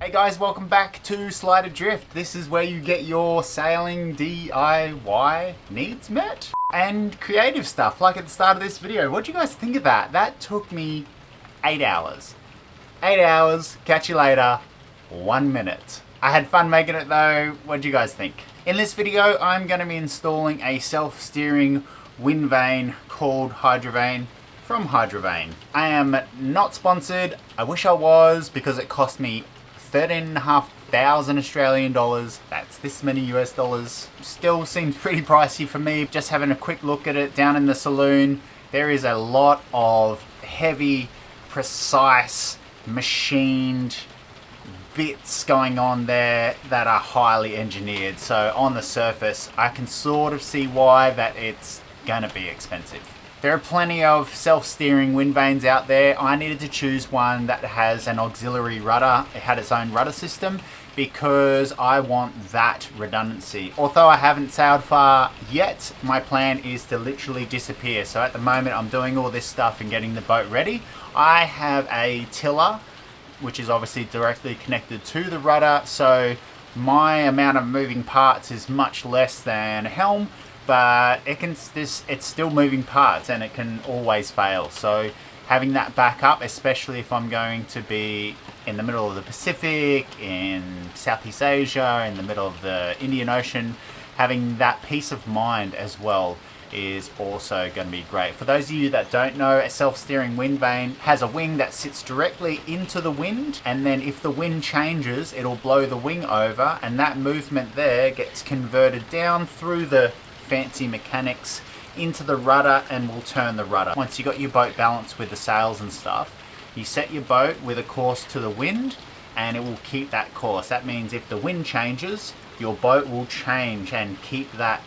Hey guys, welcome back to Slide Adrift. This is where you get your sailing DIY needs met and creative stuff like at the start of this video. What do you guys think of that? That took me 8 hours. 8 hours, catch you later, 1 minute. I had fun making it though. What do you guys think? In this video, I'm going to be installing a self-steering wind vane called Hydrovane from Hydrovane. I am not sponsored. I wish I was because it cost me 13,500 Australian dollars. That's this many US dollars. Still seems pretty pricey for me. Just having a quick look at it down in the saloon, there is a lot of heavy, precise, machined bits going on there that are highly engineered. So on the surface, I can sort of see why that it's gonna be expensive. There are plenty of self-steering wind vanes out there. I needed to choose one that has an auxiliary rudder. It had its own rudder system because I want that redundancy. Although I haven't sailed far yet, my plan is to literally disappear. So at the moment I'm doing all this stuff and getting the boat ready. I have a tiller, which is obviously directly connected to the rudder. So my amount of moving parts is much less than a helm. But it's still moving parts and it can always fail. So having that backup, especially if I'm going to be in the middle of the Pacific, in Southeast Asia, in the middle of the Indian Ocean, having that peace of mind as well is also going to be great. For those of you that don't know, a self-steering wind vane has a wing that sits directly into the wind, and then if the wind changes, it'll blow the wing over, and that movement there gets converted down through the fancy mechanics into the rudder and will turn the rudder. Once you got your boat balanced with the sails and stuff, you set your boat with a course to the wind and it will keep that course. That means if the wind changes, your boat will change and keep that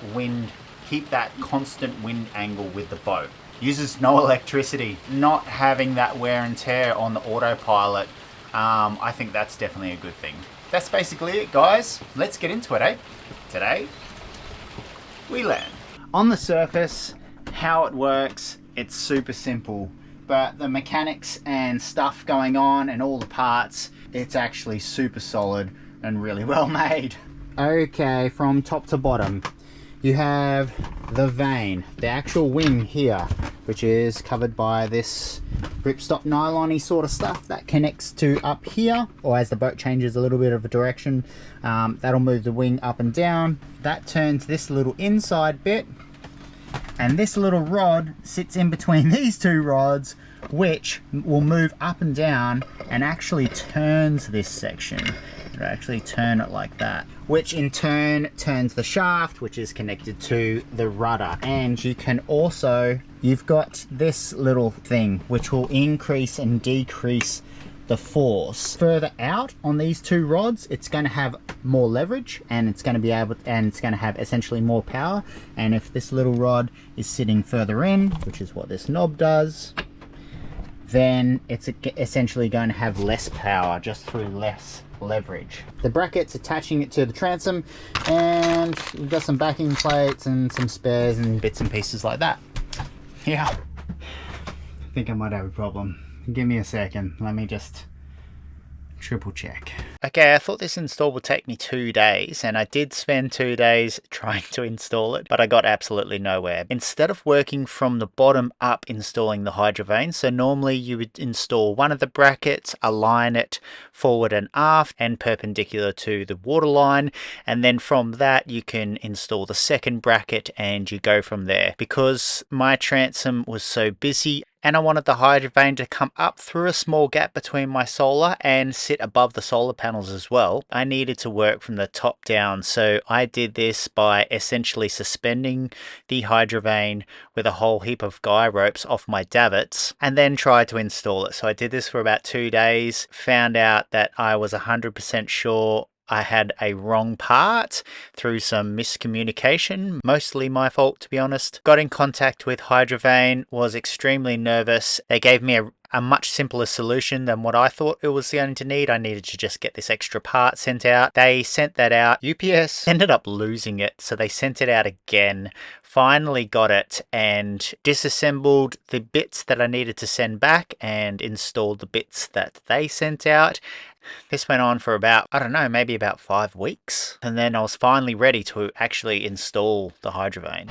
constant wind angle with the boat. Uses no electricity. Not having that wear and tear on the autopilot, I think that's definitely a good thing. That's basically it, guys. Let's get into it, eh? Today we learn. On the surface, how it works, it's super simple, but the mechanics and stuff going on and all the parts, it's actually super solid and really well made. Okay, from top to bottom, you have the vane, the actual wing here, which is covered by this ripstop nylon-y sort of stuff that connects to up here, or as the boat changes a little bit of a direction, that'll move the wing up and down. That turns this little inside bit, and this little rod sits in between these two rods, which will move up and down and actually turns this section. It'll actually turn it like that, which in turn turns the shaft, which is connected to the rudder. And you can also, you've got this little thing which will increase and decrease the force. Further out on these two rods, it's going to have more leverage and it's going to be able to, and it's going to have essentially more power. And if this little rod is sitting further in, which is what this knob does, then it's essentially going to have less power just through less leverage. The bracket's attaching it to the transom, and we've got some backing plates and some spares and bits and pieces like that. Yeah, I think I might have a problem. Give me a second, let me just triple check. Okay, I thought this install would take me 2 days, and I did spend 2 days trying to install it, but I got absolutely nowhere. Instead of working from the bottom up installing the Hydrovane, so normally you would install one of the brackets, align it forward and aft and perpendicular to the waterline, and then from that you can install the second bracket and you go from there. Because my transom was so busy, and I wanted the Hydrovane to come up through a small gap between my solar and sit above the solar panels as well, I needed to work from the top down. So I did this by essentially suspending the Hydrovane with a whole heap of guy ropes off my davits and then tried to install it. So I did this for about 2 days, found out that I was 100% sure I had a wrong part through some miscommunication, mostly my fault to be honest. Got in contact with Hydrovane, was extremely nervous. They gave me a much simpler solution than what I thought it was going to need. I needed to just get this extra part sent out. They sent that out. UPS ended up losing it, so they sent it out again. Finally got it and disassembled the bits that I needed to send back and installed the bits that they sent out. This went on for about, I don't know, maybe about 5 weeks. And then I was finally ready to actually install the Hydrovane.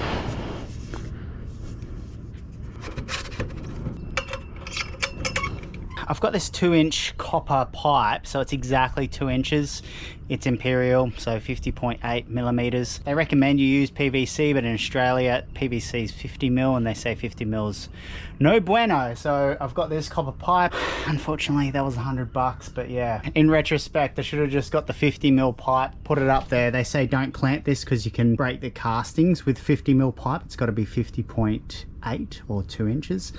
I've got this 2-inch copper pipe, so it's exactly 2 inches. It's imperial, so 50.8 millimeters. They recommend you use PVC, but in Australia, PVC is 50 mil, and they say 50 mils no bueno. So I've got this copper pipe. Unfortunately, that was $100, but yeah. In retrospect, I should have just got the 50 mil pipe, put it up there. They say don't clamp this because you can break the castings with 50 mil pipe. It's got to be 50.8 or 2 inches.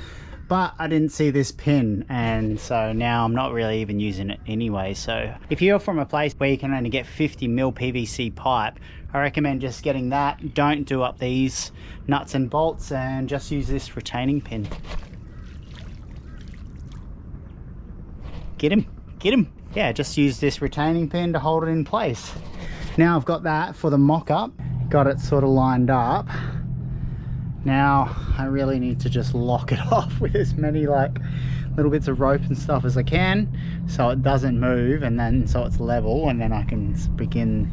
But I didn't see this pin, and so now I'm not really even using it anyway. So if you're from a place where you can only get 50 mil PVC pipe, I recommend just getting that. Don't do up these nuts and bolts, and just use this retaining pin. Get him, get him. Yeah, just use this retaining pin to hold it in place. Now I've got that for the mock-up, got it sort of lined up. Now I really need to just lock it off with as many like little bits of rope and stuff as I can, so it doesn't move, and then so it's level, and then I can begin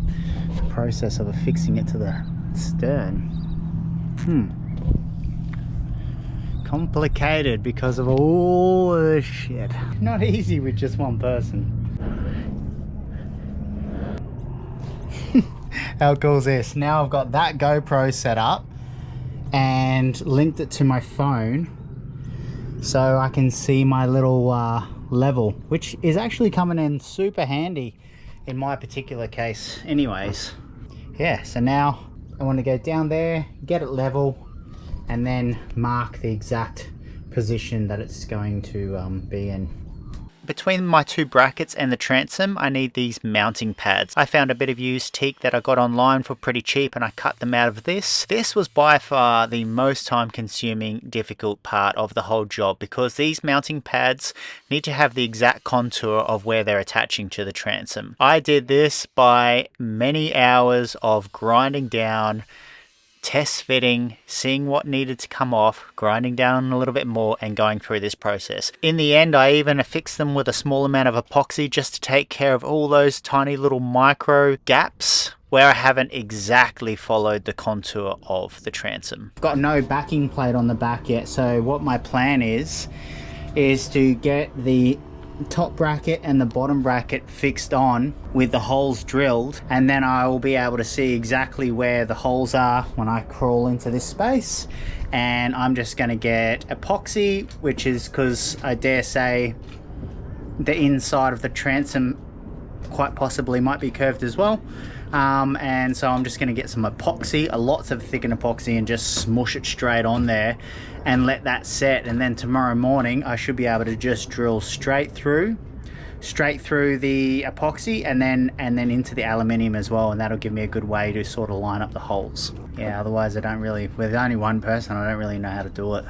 the process of affixing it to the stern. Complicated because of all the shit. Not easy with just one person. How cool is this? Now I've got that GoPro set up and linked it to my phone so I can see my little level, which is actually coming in super handy in my particular case anyways. Yeah, so now I want to go down there, get it level, and then mark the exact position that it's going to be in. Between my 2 brackets and the transom, I need these mounting pads. I found a bit of used teak that I got online for pretty cheap, and I cut them out of this. This was by far the most time consuming, difficult part of the whole job, because these mounting pads need to have the exact contour of where they're attaching to the transom. I did this by many hours of grinding down, test fitting, seeing what needed to come off, grinding down a little bit more, and going through this process. In the end, I even affixed them with a small amount of epoxy just to take care of all those tiny little micro gaps where I haven't exactly followed the contour of the transom. I've got no backing plate on the back yet, so what my plan is to get the top bracket and the bottom bracket fixed on with the holes drilled, and then I will be able to see exactly where the holes are when I crawl into this space. And I'm just going to get epoxy, which is because I dare say the inside of the transom quite possibly might be curved as well. And so I'm just going to get some epoxy, lots of thickened epoxy, and just smush it straight on there and let that set. And then tomorrow morning I should be able to just drill straight through the epoxy and then into the aluminium as well, and that'll give me a good way to sort of line up the holes. Yeah, otherwise I don't really, with only one person, I don't really know how to do it.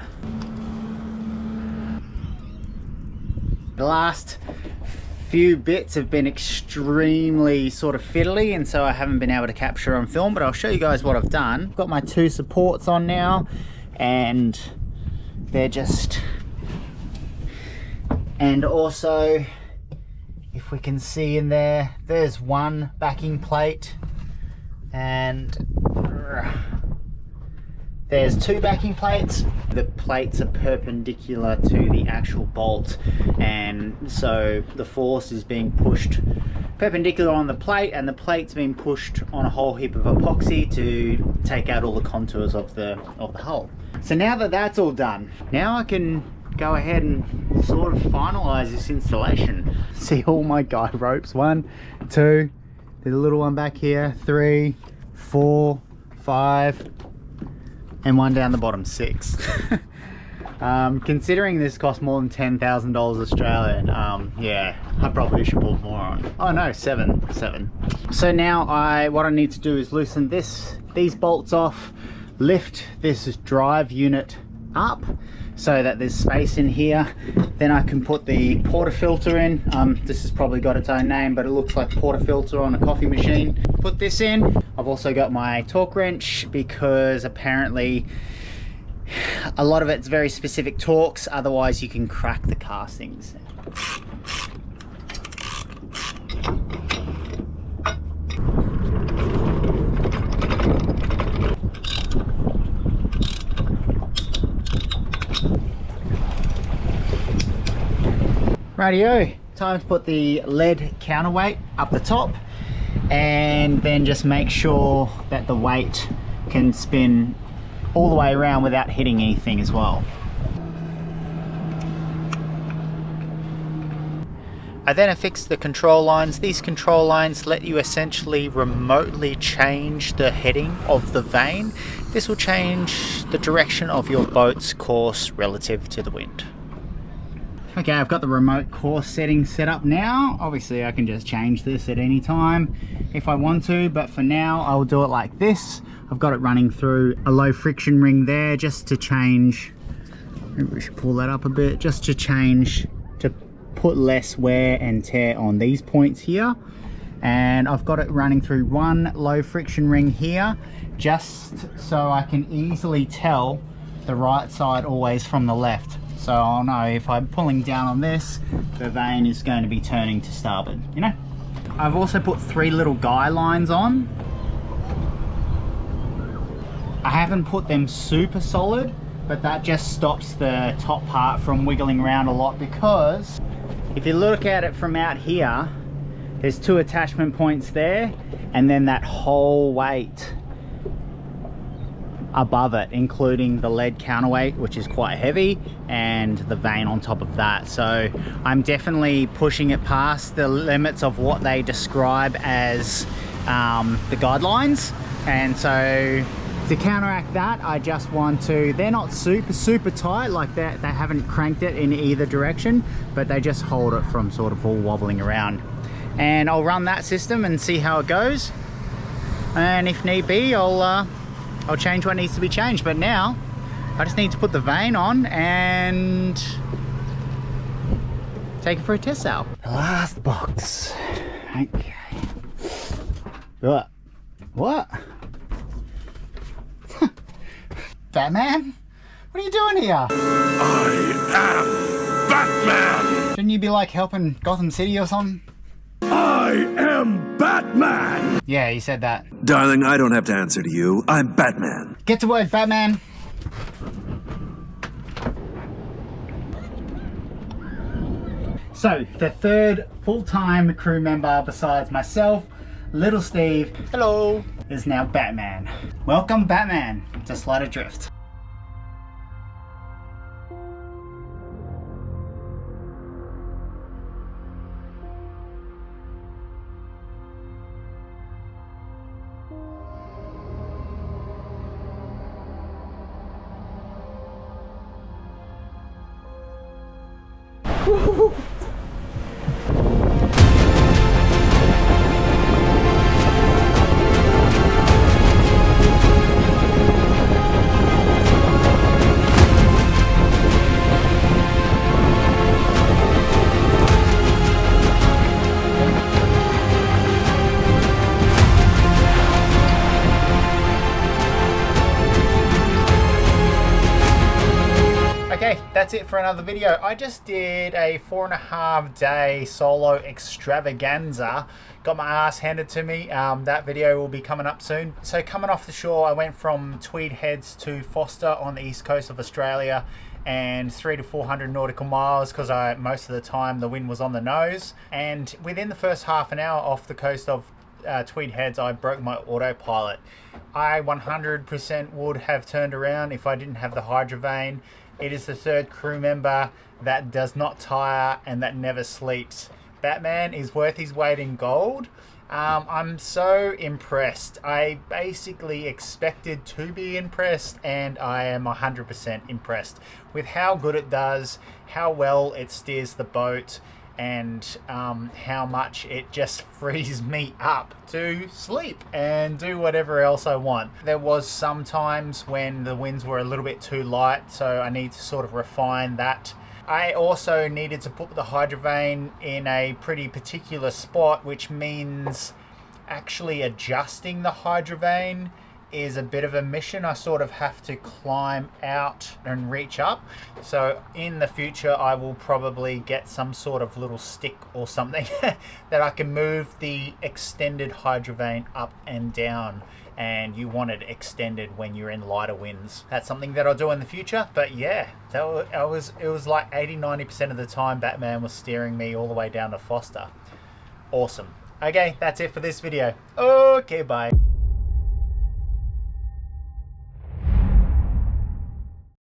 The last few bits have been extremely sort of fiddly, and so I haven't been able to capture on film, but I'll show you guys what I've done. I've got my 2 supports on now, and they're just, and also if we can see in there, there's one backing plate, and there's 2 backing plates. The plates are perpendicular to the actual bolt, and so the force is being pushed perpendicular on the plate, and the plate's being pushed on a whole heap of epoxy to take out all the contours of the hull. So now that that's all done, now I can go ahead and sort of finalize this installation. See all my guide ropes, 1, 2, there's a little one back here, 3, 4, 5, and one down the bottom, 6. Considering this cost more than $10,000 Australian, yeah, I probably should put more on. Oh no, 7. So now what I need to do is loosen these bolts off, lift this drive unit up so that there's space in here. Then I can put the portafilter in. This has probably got its own name, but it looks like portafilter on a coffee machine. Put this in. I've also got my torque wrench, because apparently a lot of it's very specific torques, otherwise you can crack the castings. Rightio, time to put the lead counterweight up the top and then just make sure that the weight can spin all the way around without hitting anything as well. I then affixed the control lines. These control lines let you essentially remotely change the heading of the vane. This will change the direction of your boat's course relative to the wind. Okay, I've got the remote course setting set up now. Obviously I can just change this at any time if I want to, but for now I'll do it like this. I've got it running through a low friction ring there just to change, maybe we should pull that up a bit, just to change, to put less wear and tear on these points here. And I've got it running through one low friction ring here just so I can easily tell the right side always from the left. So I'll know if I'm pulling down on this, the vane is going to be turning to starboard, you know? I've also put 3 little guy lines on. I haven't put them super solid, but that just stops the top part from wiggling around a lot, because if you look at it from out here, there's 2 attachment points there, and then that whole weight above it, including the lead counterweight, which is quite heavy, and the vane on top of that. So I'm definitely pushing it past the limits of what they describe as the guidelines. And so to counteract that, I just want to, they're not super tight like that, they haven't cranked it in either direction, but they just hold it from sort of all wobbling around. And I'll run that system and see how it goes, and if need be I'll change what needs to be changed. But now I just need to put the vane on and take it for a test sail. The last box. Okay. What? Batman? What are you doing here? I am Batman! Shouldn't you be like helping Gotham City or something? I am Batman! Yeah, you said that. Darling, I don't have to answer to you. I'm Batman. Get to work, Batman. So, the third full-time crew member besides myself, Little Steve, hello, is now Batman. Welcome, Batman, to Slide Adrift. Okay, that's it for another video. I just did a 4.5 day solo extravaganza. Got my ass handed to me. That video will be coming up soon. So coming off the shore, I went from Tweed Heads to Foster on the east coast of Australia, and 300 to 400 nautical miles, because most of the time the wind was on the nose. And within the first half an hour off the coast of Tweed Heads, I broke my autopilot. I 100% would have turned around if I didn't have the Hydrovane. It is the third crew member that does not tire and that never sleeps. Batman is worth his weight in gold. I'm so impressed. I basically expected to be impressed, and I am 100% impressed with how good it does, how well it steers the boat, and how much it just frees me up to sleep and do whatever else I want. There was some times when the winds were a little bit too light, so I need to sort of refine that. I also needed to put the Hydrovane in a pretty particular spot, which means actually adjusting the Hydrovane is a bit of a mission. I sort of have to climb out and reach up. So in the future, I will probably get some sort of little stick or something that I can move the extended Hydrovane up and down. and you want it extended when you're in lighter winds. That's something that I'll do in the future. But yeah, it was like 80-90% of the time Batman was steering me all the way down to Foster. Awesome. Okay, that's it for this video. Okay, bye.